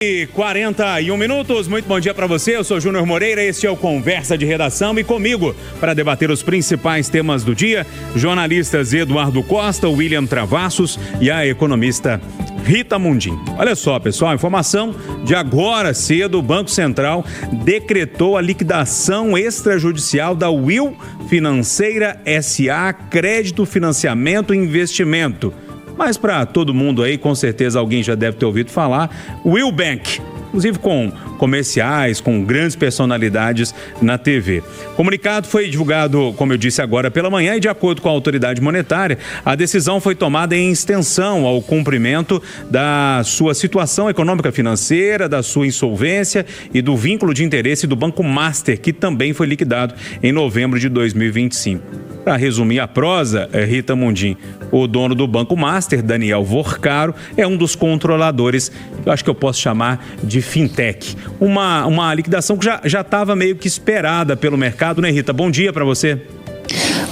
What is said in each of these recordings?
E 41 minutos, muito bom dia para você, eu sou Júnior Moreira, este é o Conversa de Redação e comigo para debater os principais temas do dia, jornalistas Eduardo Costa, William Travassos e a economista Rita Mundim. Olha só, pessoal, informação de agora cedo, o Banco Central decretou a liquidação extrajudicial da Will Financeira S.A. Crédito, Financiamento e Investimento. Mas para todo mundo aí, com certeza alguém já deve ter ouvido falar, Will Bank, inclusive com comerciais, com grandes personalidades na TV. O comunicado foi divulgado, como eu disse agora pela manhã, e de acordo com a autoridade monetária, a decisão foi tomada em extensão ao cumprimento da sua situação econômica financeira, da sua insolvência e do vínculo de interesse do Banco Master, que também foi liquidado em novembro de 2025. Para resumir a prosa, Rita Mundim, o dono do Banco Master, Daniel Vorcaro, é um dos controladores, que eu acho que eu posso chamar de fintech. Uma liquidação que já estava meio que esperada pelo mercado, né, Rita? Bom dia para você.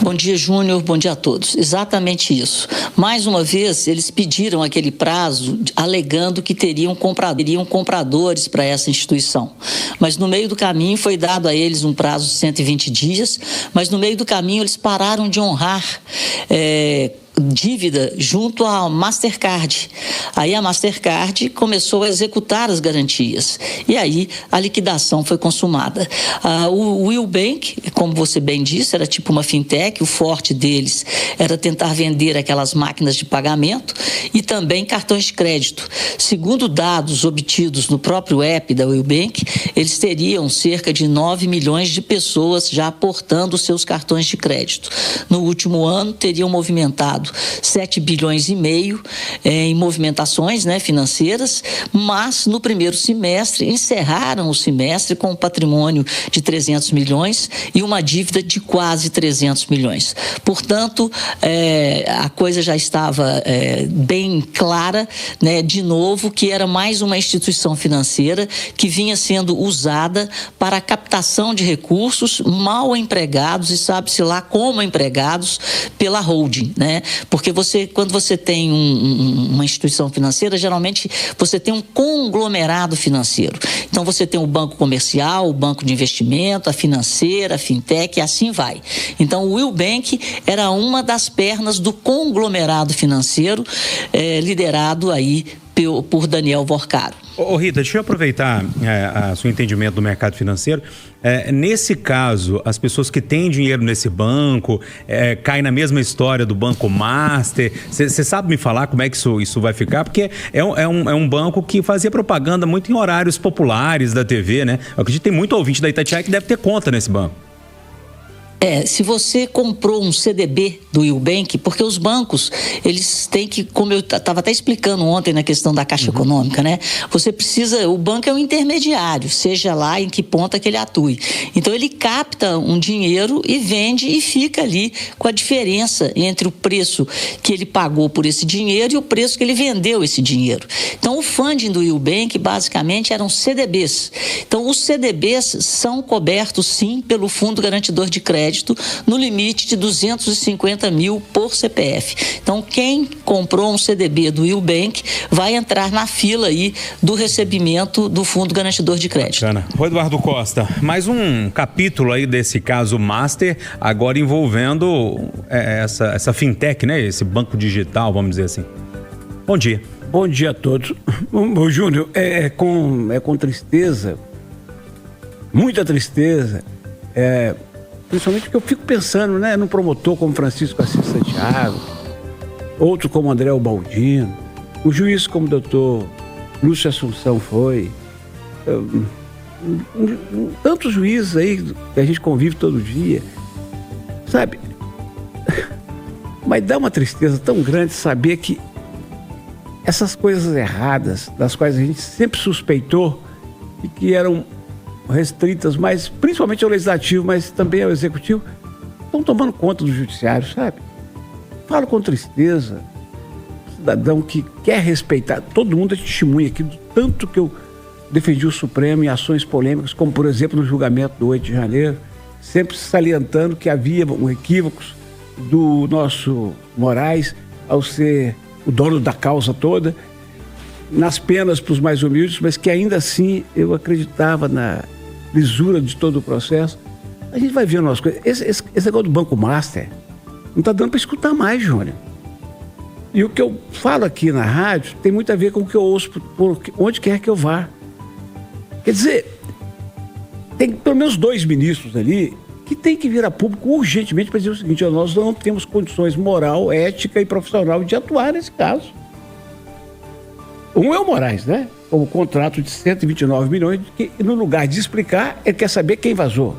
Bom dia, Júnior. Bom dia a todos. Exatamente isso. Mais uma vez, eles pediram aquele prazo alegando que teriam compradores para essa instituição. Mas no meio do caminho foi dado a eles um prazo de 120 dias, mas no meio do caminho eles pararam de honrar dívida junto à Mastercard. Aí a Mastercard começou a executar as garantias e aí a liquidação foi consumada. O Will Bank, como você bem disse, era tipo uma fintech, o forte deles era tentar vender aquelas máquinas de pagamento e também cartões de crédito. Segundo dados obtidos no próprio app da Will Bank, eles teriam cerca de 9 milhões de pessoas já aportando seus cartões de crédito. No último ano, teriam movimentado 7 bilhões e meio em movimentações financeiras, mas no primeiro semestre encerraram o semestre com um patrimônio de 300 milhões e uma dívida de quase 300 milhões. Portanto, a coisa já estava bem clara, de novo, que era mais uma instituição financeira que vinha sendo usada para a captação de recursos mal empregados e sabe-se lá como empregados pela holding, Porque quando você tem uma instituição financeira, geralmente você tem um conglomerado financeiro. Então você tem o banco comercial, o banco de investimento, a financeira, a fintech e assim vai. Então o Will Bank era uma das pernas do conglomerado financeiro liderado aí por Daniel Vorcaro. Rita, deixa eu aproveitar o seu entendimento do mercado financeiro. Nesse caso, as pessoas que têm dinheiro nesse banco caem na mesma história do Banco Master. Você sabe me falar como é que isso vai ficar? Porque é um banco que fazia propaganda muito em horários populares da TV, né? Eu acredito que tem muito ouvinte da Itatiaia que deve ter conta nesse banco. Se você comprou um CDB do Will Bank, porque os bancos, eles têm que, como eu estava até explicando ontem na questão da Caixa Econômica, Você precisa, o banco é um intermediário, seja lá em que ponta que ele atue. Então ele capta um dinheiro e vende e fica ali com a diferença entre o preço que ele pagou por esse dinheiro e o preço que ele vendeu esse dinheiro. Então o funding do Will Bank basicamente eram CDBs. Então os CDBs são cobertos sim pelo Fundo Garantidor de Crédito no limite de 250 mil por CPF. Então, quem comprou um CDB do Will Bank vai entrar na fila aí do recebimento do Fundo Garantidor de Crédito. Bacana. Eduardo Costa, mais um capítulo aí desse caso Master, agora envolvendo essa fintech, Esse banco digital, vamos dizer assim. Bom dia. Bom dia a todos. Bom, Júnior, com tristeza, muita tristeza, principalmente porque eu fico pensando, num promotor como Francisco Assis Santiago, outro como André Ubaldino, o juiz como o doutor Lúcio Assunção foi, tantos juízes aí que a gente convive todo dia, sabe? Mas dá uma tristeza tão grande saber que essas coisas erradas, das quais a gente sempre suspeitou e que eram restritas, mas principalmente ao legislativo, mas também ao executivo, estão tomando conta do judiciário, sabe? Falo com tristeza, cidadão que quer respeitar, todo mundo é testemunha aqui do tanto que eu defendi o Supremo em ações polêmicas, como por exemplo no julgamento do 8 de janeiro, sempre salientando que havia equívocos do nosso Moraes ao ser o dono da causa toda. nas penas para os mais humildes, mas que ainda assim eu acreditava na lisura de todo o processo. A gente vai ver umas coisas. Esse negócio do Banco Master não está dando para escutar mais, Júnior. E o que eu falo aqui na rádio tem muito a ver com o que eu ouço por onde quer que eu vá. Quer dizer, tem pelo menos 2 ministros ali que tem que vir a público urgentemente para dizer o seguinte: nós não temos condições moral, ética e profissional de atuar nesse caso. Um é o Moraes, né? O contrato de 129 milhões, que no lugar de explicar, ele quer saber quem vazou.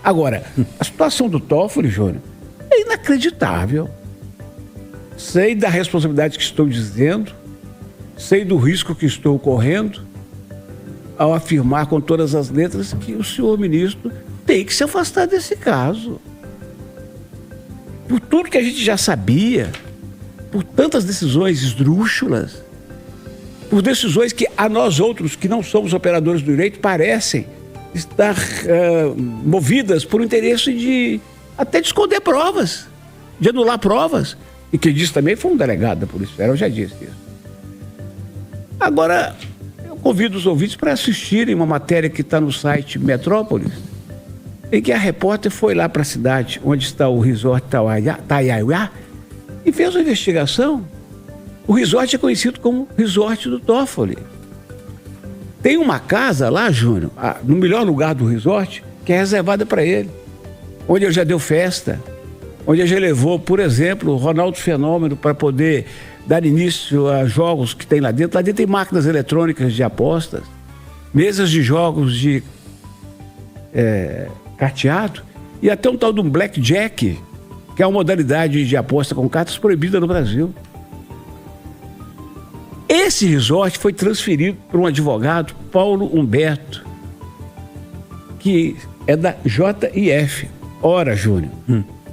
Agora, a situação do Toffoli, Júnior, é inacreditável. Sei da responsabilidade que estou dizendo, sei do risco que estou correndo ao afirmar com todas as letras que o senhor ministro tem que se afastar desse caso. Por tudo que a gente já sabia, por tantas decisões esdrúxulas, por decisões que a nós outros, que não somos operadores do direito, parecem estar movidas por um interesse de até de esconder provas, de anular provas. E quem disse também foi um delegado da Polícia Federal, já disse isso. Agora, eu convido os ouvintes para assistirem uma matéria que está no site Metrópolis, em que a repórter foi lá para a cidade onde está o resort Taiaiá e fez uma investigação. O resort é conhecido como Resort do Toffoli. Tem uma casa lá, Júnior, no melhor lugar do resort, que é reservada para ele, onde ele já deu festa, onde ele já levou, por exemplo, o Ronaldo Fenômeno para poder dar início a jogos que tem lá dentro. Lá dentro tem máquinas eletrônicas de apostas, mesas de jogos de carteado e até um tal de um blackjack, que é uma modalidade de aposta com cartas proibida no Brasil. Esse resort foi transferido para um advogado, Paulo Humberto, que é da JIF. Ora, Júnior,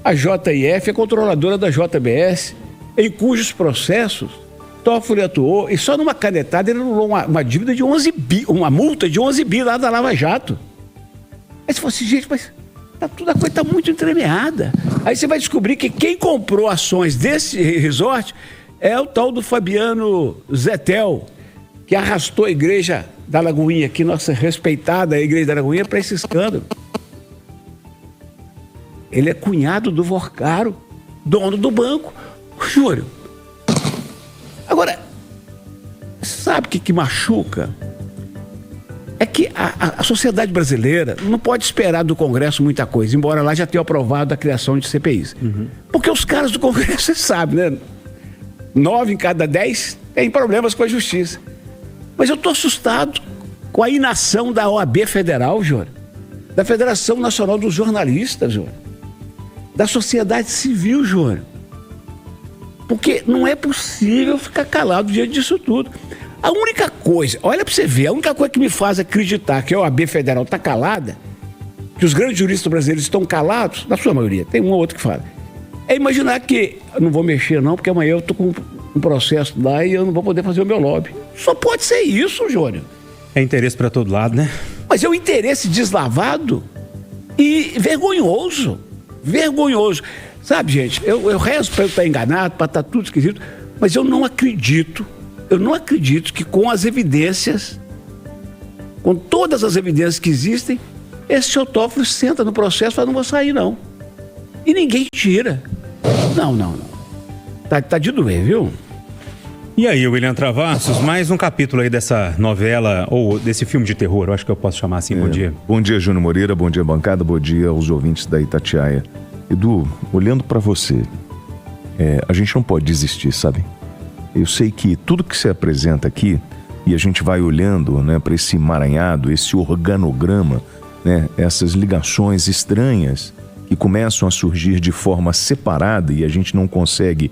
a JIF é controladora da JBS, em cujos processos Toffoli atuou, e só numa canetada ele anulou uma dívida de 11 bi, uma multa de 11 bi lá da Lava Jato. Aí você fala assim, gente, mas a coisa está muito entremeada. Aí você vai descobrir que quem comprou ações desse resort é o tal do Fabiano Zettel, que arrastou a igreja da Lagoinha, aqui, nossa respeitada igreja da Lagoinha, para esse escândalo. Ele é cunhado do Vorcaro, dono do banco. Júlio, agora, sabe o que machuca? É que a sociedade brasileira não pode esperar do Congresso muita coisa, embora lá já tenha aprovado a criação de CPIs. Porque os caras do Congresso, você sabe, né? 9 em cada 10 têm problemas com a justiça. Mas eu estou assustado com a inação da OAB Federal, Júlio, da Federação Nacional dos Jornalistas, Júlio, da sociedade civil, Júlio. Porque não é possível ficar calado diante disso tudo. A única coisa, olha para você ver, a única coisa que me faz acreditar que a OAB Federal está calada, que os grandes juristas brasileiros estão calados, na sua maioria, tem um ou outro que fala, é imaginar que, eu não vou mexer não, porque amanhã eu estou com um processo lá e eu não vou poder fazer o meu lobby. Só pode ser isso, Júnior. É interesse para todo lado, né? Mas é um interesse deslavado e vergonhoso. Vergonhoso. Sabe, gente, eu rezo para eu estar enganado, para estar tudo esquisito, mas eu não acredito que com as evidências, com todas as evidências que existem, esse senhor Toffoli senta no processo e fala, não vou sair não. E ninguém tira. Não. Tá de doer, viu? E aí, William Travassos, mais um capítulo aí dessa novela, ou desse filme de terror, eu acho que eu posso chamar assim. Bom dia. Bom dia, Júnior Moreira, bom dia, bancada, bom dia aos ouvintes da Itatiaia. Edu, olhando para você, a gente não pode desistir, sabe? Eu sei que tudo que você apresenta aqui, e a gente vai olhando, né, para esse emaranhado, esse organograma, né, essas ligações estranhas que começam a surgir de forma separada e a gente não consegue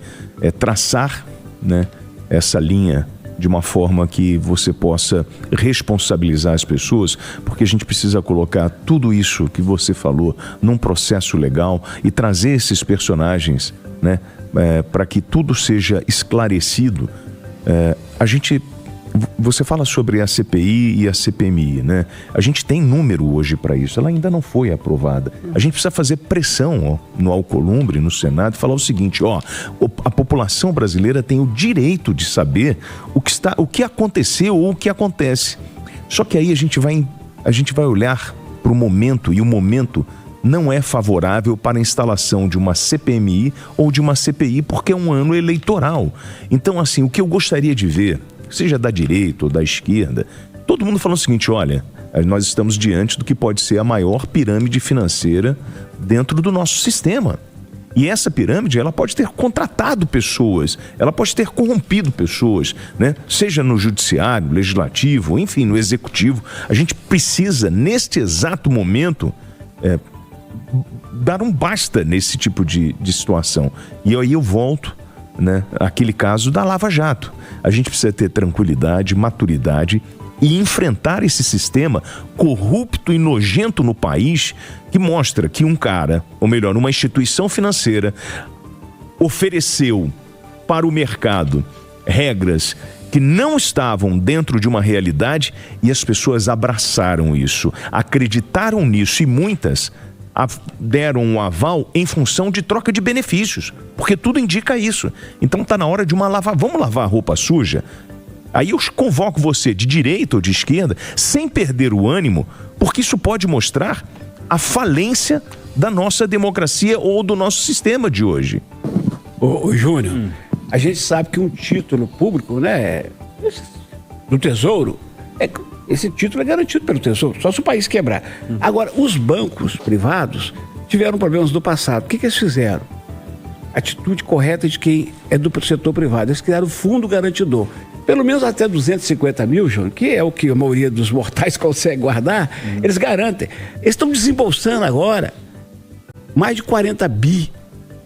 traçar, né, essa linha de uma forma que você possa responsabilizar as pessoas, porque a gente precisa colocar tudo isso que você falou num processo legal e trazer esses personagens, né, para que tudo seja esclarecido. A gente você fala sobre a CPI e a CPMI, né? A gente tem número hoje para isso, ela ainda não foi aprovada. A gente precisa fazer pressão no Alcolumbre, no Senado, e falar o seguinte, a população brasileira tem o direito de saber o que aconteceu ou o que acontece. Só que aí a gente vai olhar para o momento, e o momento não é favorável para a instalação de uma CPMI ou de uma CPI, porque é um ano eleitoral. Então, assim, o que eu gostaria de ver, seja da direita ou da esquerda, todo mundo falando o seguinte, olha, nós estamos diante do que pode ser a maior pirâmide financeira dentro do nosso sistema. E essa pirâmide, ela pode ter contratado pessoas, ela pode ter corrompido pessoas, né? Seja no judiciário, legislativo, enfim, no executivo. A gente precisa, neste exato momento, dar um basta nesse tipo de situação. E aí eu volto, né, àquele caso da Lava Jato. A gente precisa ter tranquilidade, maturidade e enfrentar esse sistema corrupto e nojento no país, que mostra que um cara, ou melhor, uma instituição financeira, ofereceu para o mercado regras que não estavam dentro de uma realidade, e as pessoas abraçaram isso, acreditaram nisso, e muitas deram um aval em função de troca de benefícios, porque tudo indica isso. Então está na hora de vamos lavar a roupa suja? Aí eu convoco você de direita ou de esquerda, sem perder o ânimo, porque isso pode mostrar a falência da nossa democracia ou do nosso sistema de hoje. Ô Júnior, a gente sabe que um título público, né, do Tesouro, esse título é garantido pelo Tesouro, só se o país quebrar. Agora, os bancos privados tiveram problemas no passado. O que eles fizeram? Atitude correta de quem é do setor privado. Eles criaram o fundo garantidor. Pelo menos até 250 mil, João, que é o que a maioria dos mortais consegue guardar, eles garantem. Eles estão desembolsando agora mais de 40 bi.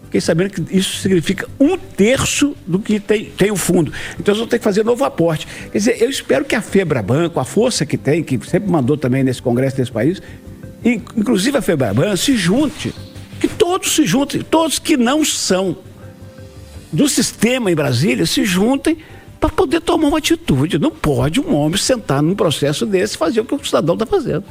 Fiquei sabendo que isso significa 1/3 do que tem o fundo. Então eles vão ter que fazer novo aporte. Quer dizer, eu espero que a Febraban, com a força que tem, que sempre mandou também nesse congresso desse país, inclusive a Febraban, se junte. Que todos se juntem, todos que não são do sistema em Brasília, se juntem para poder tomar uma atitude. Não pode um homem sentar num processo desse e fazer o que o cidadão está fazendo.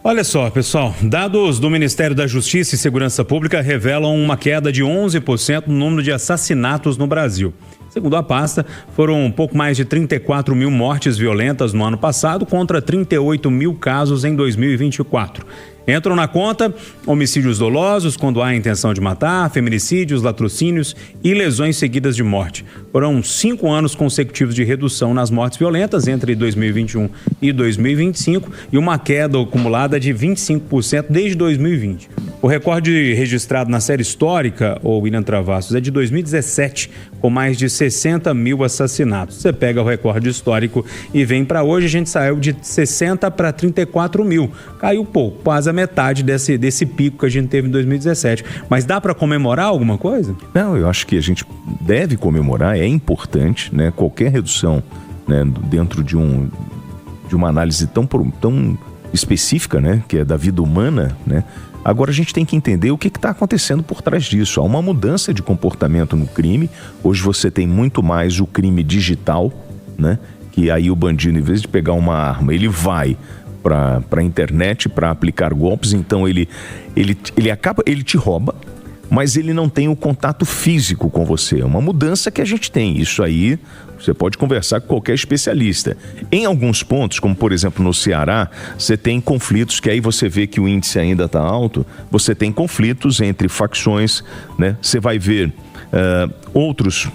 Olha só, pessoal, dados do Ministério da Justiça e Segurança Pública revelam uma queda de 11% no número de assassinatos no Brasil. Segundo a pasta, foram um pouco mais de 34 mil mortes violentas no ano passado, contra 38 mil casos em 2024. Entram na conta homicídios dolosos, quando há intenção de matar, feminicídios, latrocínios e lesões seguidas de morte. Foram 5 anos consecutivos de redução nas mortes violentas entre 2021 e 2025 e uma queda acumulada de 25% desde 2020. O recorde registrado na série histórica, o William Travassos, é de 2017, com mais de 60 mil assassinatos. Você pega o recorde histórico e vem para hoje, a gente saiu de 60 para 34 mil. Caiu pouco, quase a metade desse pico que a gente teve em 2017. Mas dá para comemorar alguma coisa? Não, eu acho que a gente deve comemorar, é importante, né? Qualquer redução, né, dentro de uma análise tão específica, né, que é da vida humana, né? Agora a gente tem que entender o que está acontecendo por trás disso. Há uma mudança de comportamento no crime. Hoje você tem muito mais o crime digital, né? Que aí o bandido, em vez de pegar uma arma, ele vai para a internet para aplicar golpes. Então ele te rouba, mas ele não tem o contato físico com você. É uma mudança que a gente tem. Isso aí você pode conversar com qualquer especialista. Em alguns pontos, como por exemplo no Ceará, você tem conflitos que aí você vê que o índice ainda está alto. Você tem conflitos entre facções, né? Você vai ver outros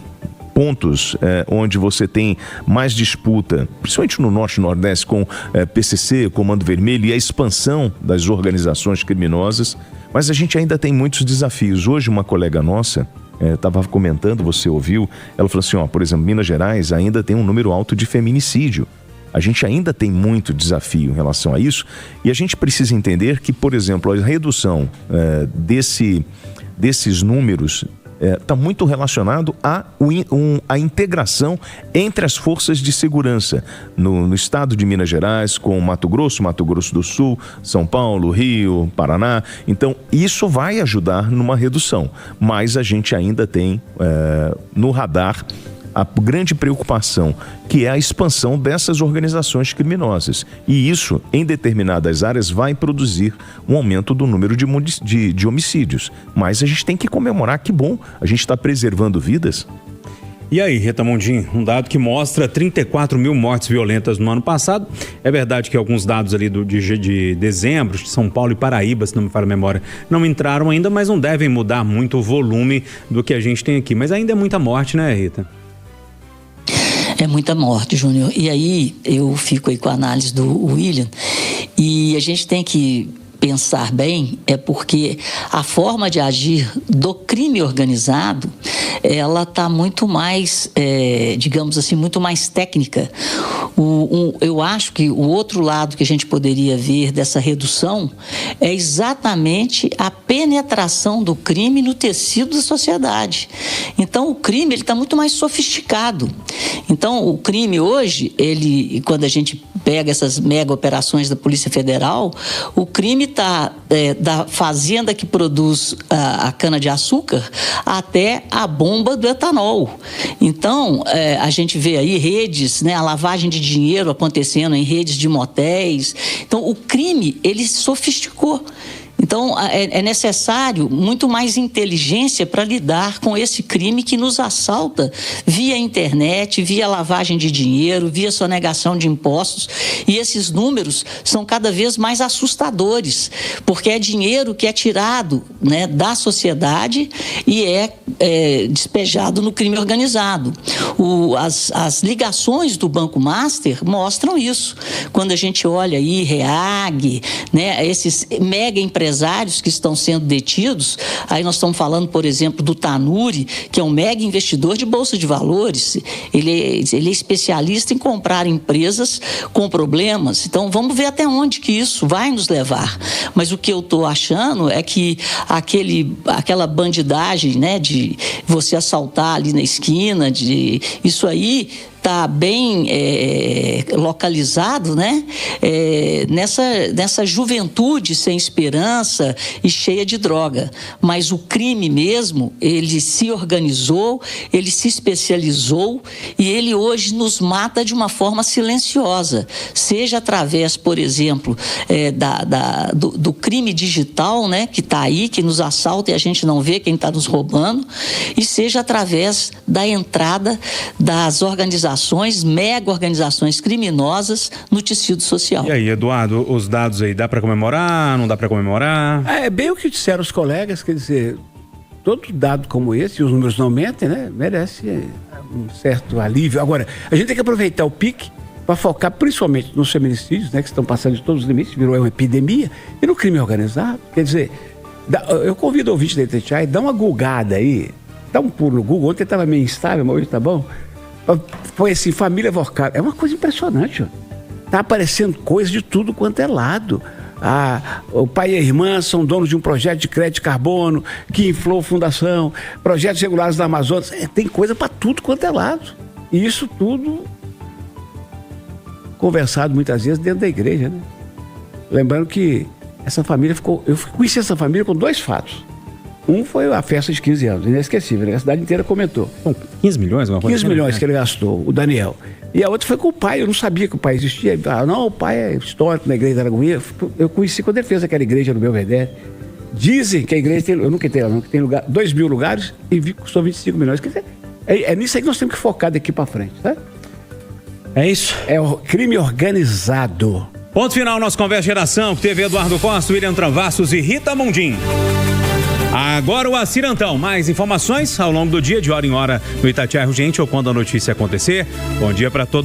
pontos onde você tem mais disputa, principalmente no Norte e Nordeste, com PCC, Comando Vermelho e a expansão das organizações criminosas. Mas a gente ainda tem muitos desafios. Hoje uma colega nossa estava comentando, você ouviu, ela falou assim, por exemplo, Minas Gerais ainda tem um número alto de feminicídio. A gente ainda tem muito desafio em relação a isso, e a gente precisa entender que, por exemplo, a redução desses números está muito relacionado à integração entre as forças de segurança no estado de Minas Gerais, com Mato Grosso do Sul, São Paulo, Rio, Paraná. Então, isso vai ajudar numa redução, mas a gente ainda tem no radar a grande preocupação, que é a expansão dessas organizações criminosas. E isso, em determinadas áreas, vai produzir um aumento do número de homicídios. Mas a gente tem que comemorar, que bom, a gente está preservando vidas. E aí, Rita Mundim, um dado que mostra 34 mil mortes violentas no ano passado. É verdade que alguns dados ali de dezembro, de São Paulo e Paraíba, se não me falha a memória, não entraram ainda, mas não devem mudar muito o volume do que a gente tem aqui. Mas ainda é muita morte, né, Rita? É muita morte, Júnior. E aí, eu fico aí com a análise do William, e a gente tem que pensar bem, é porque a forma de agir do crime organizado, ela está muito mais, digamos assim, muito mais técnica. Eu acho que o outro lado que a gente poderia ver dessa redução é exatamente a penetração do crime no tecido da sociedade. Então, o crime está muito mais sofisticado. Então, o crime hoje, quando a gente pega essas mega operações da Polícia Federal, o crime está da fazenda que produz a cana-de-açúcar até a bomba do etanol. Então, a gente vê aí redes, né, a lavagem de dinheiro acontecendo em redes de motéis. Então, o crime, ele sofisticou. Então, é necessário muito mais inteligência para lidar com esse crime que nos assalta via internet, via lavagem de dinheiro, via sonegação de impostos. E esses números são cada vez mais assustadores, porque é dinheiro que é tirado, né, da sociedade e é despejado no crime organizado. As ligações do Banco Master mostram isso. Quando a gente olha aí REAG, né, esses mega empresários que estão sendo detidos, aí nós estamos falando, por exemplo, do Tanuri, que é um mega investidor de bolsa de valores. Ele é especialista em comprar empresas com problemas. Então, vamos ver até onde que isso vai nos levar. Mas o que eu estou achando é que aquela bandidagem, né, de você assaltar ali na esquina, isso aí está bem localizado, né? Nessa juventude sem esperança e cheia de droga. Mas o crime mesmo, ele se organizou, ele se especializou e ele hoje nos mata de uma forma silenciosa. Seja através, por exemplo, do crime digital, né? Que está aí, que nos assalta e a gente não vê quem está nos roubando, e seja através da entrada das organizações, mega organizações criminosas no tecido social. E aí, Eduardo, os dados aí, dá para comemorar, não dá para comemorar? É bem o que disseram os colegas, quer dizer, todo dado como esse, e os números não aumentem, né, merece um certo alívio. Agora, a gente tem que aproveitar o pique para focar principalmente nos feminicídios, né, que estão passando de todos os limites, virou uma epidemia, e no crime organizado. Quer dizer, eu convido o ouvinte da Itatiaia, dá uma googada aí, dá um pulo no Google. Ontem estava meio instável, mas hoje tá bom. Foi assim, família Vorcado. É uma coisa impressionante, ó. Tá aparecendo coisa de tudo quanto é lado. O pai e a irmã são donos de um projeto de crédito de carbono que inflou fundação, projetos regulares da Amazônia. Tem coisa para tudo quanto é lado. E isso tudo conversado muitas vezes dentro da igreja, né? Lembrando que essa família eu conheci essa família com dois fatos. Um foi a festa de 15 anos, inesquecível, né? A cidade inteira comentou. 15 milhões? 15 milhões que ele gastou, o Daniel. E a outra foi com o pai, eu não sabia que o pai existia. Não, o pai é histórico na igreja da Araguinha. Eu conheci quando ele fez aquela igreja no Belvedere. Dizem que a igreja tem, eu nunca entrei lá, não, que tem 2 mil lugares e custou 25 milhões. Quer dizer, é nisso aí que nós temos que focar daqui para frente, tá? É isso. É o crime organizado. Ponto final, nosso Conversa Geração, que teve Eduardo Costa, William Travassos e Rita Mundim. Agora o Acirantão. Mais informações ao longo do dia, de hora em hora, no Itatiaia Urgente ou quando a notícia acontecer. Bom dia para todos.